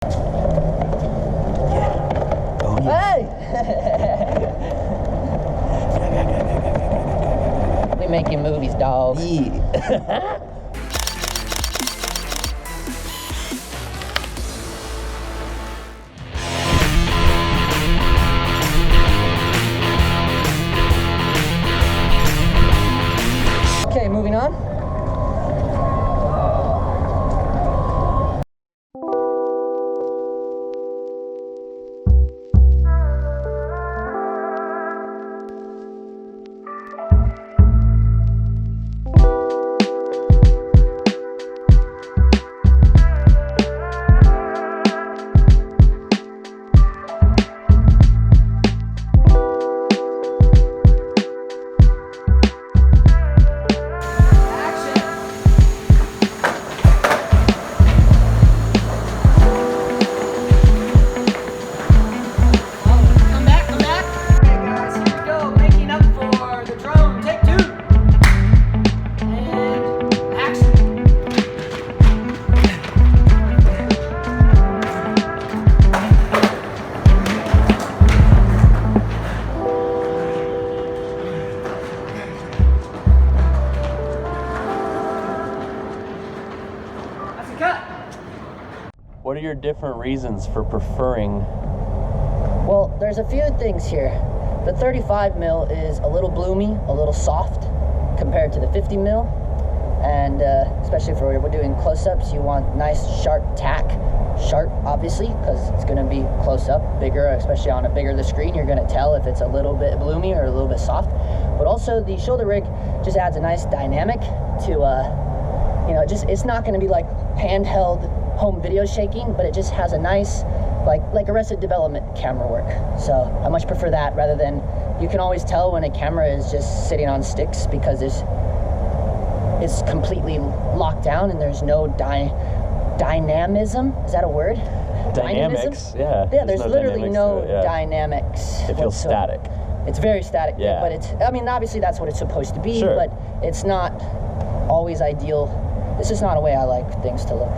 Yeah. Oh, yeah. Hey! We making movies, dog. Yeah. Okay, moving on. What are your different reasons for preferring? Well, there's a few things here. The 35 mil is a little bloomy, a little soft compared to the 50 mil. And especially for when we're doing close-ups, you want nice sharp tack. Sharp, obviously, because it's going to be close-up, bigger, especially on a bigger the screen. You're going to tell if it's a little bit bloomy or a little bit soft. But also the shoulder rig just adds a nice dynamic to, you know, it's not going to be like handheld home video shaking, but it just has a nice, like Arrested Development camera work. So I much prefer that rather than, you can always tell when a camera is just sitting on sticks because it's completely locked down and there's no dynamism. Is that a word? Dynamics, yeah. Yeah, there's literally no dynamics. It feels static. It's very static, yeah. But I mean, obviously that's what it's supposed to be, sure. But it's not always ideal. This is not a way I like things to look.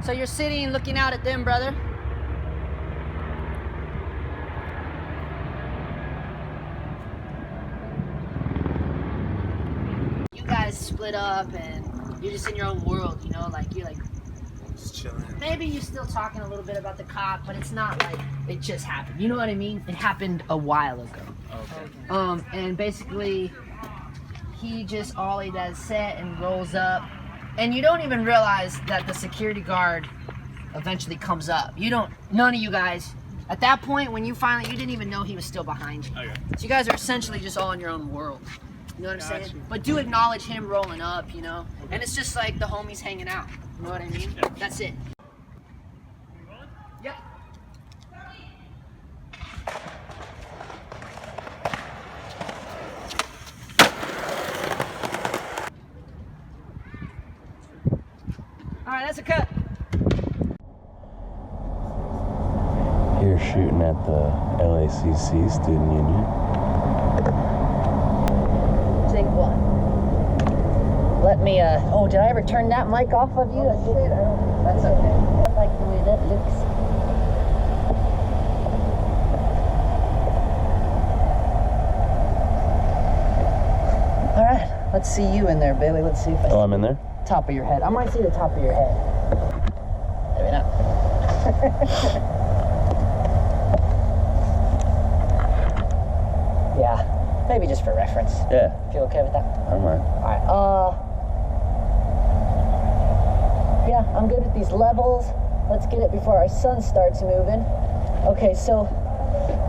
So you're sitting looking out at them, brother? You guys split up and you're just in your own world, you know, like you're like just chilling. Maybe you're still talking a little bit about the cop, but it's not like it just happened. You know what I mean? It happened a while ago. Okay. And basically he just ollied that set and rolls up. And you don't even realize that the security guard eventually comes up. None of you guys, at that point when you didn't even know he was still behind you. Okay. So you guys are essentially just all in your own world. You know what I'm saying? But do acknowledge him rolling up, you know? And it's just like the homies hanging out. You know what I mean? Yeah. That's it. Yep. Alright, that's a cut. You're shooting at the LACC Student Union. Take one. Let me, oh, did I ever turn that mic off of you? That's okay. I like the way that looks. All right, let's see you in there, Bailey. Let's see if I see I'm in there? top of your head. I might see the top of your head. Maybe not. Yeah, maybe just for reference. Yeah. If you're okay with that. I don't mind. All right. Yeah, I'm good with these levels. Let's get it before our sun starts moving. Okay, so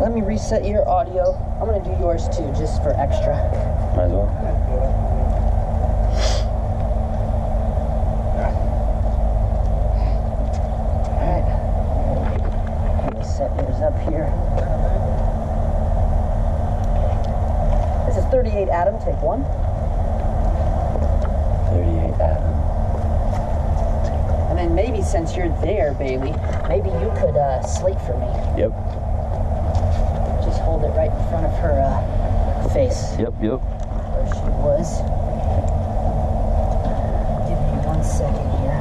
let me reset your audio. I'm gonna do yours too, just for extra. Might as well. All right. Let me set yours up here. This is 38 Adam, take one. 38 Adam. And then maybe since you're there, Bailey, maybe you could slate for me. Yep. Just hold it right in front of her face. Yep. Where she was. Give me 1 second here.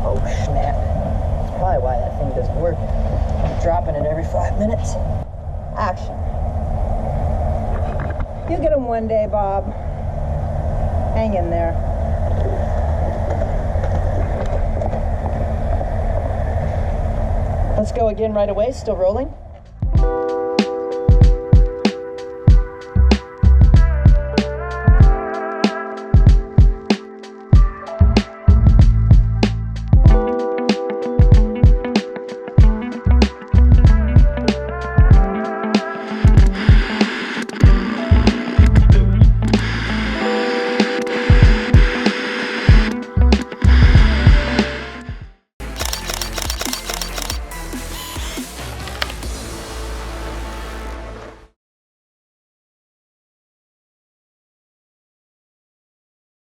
Oh, snap. That's probably why that thing doesn't work. I'm dropping it every 5 minutes. Action. You'll get them one day, Bob. Hang in there. Let's go again right away. Still rolling.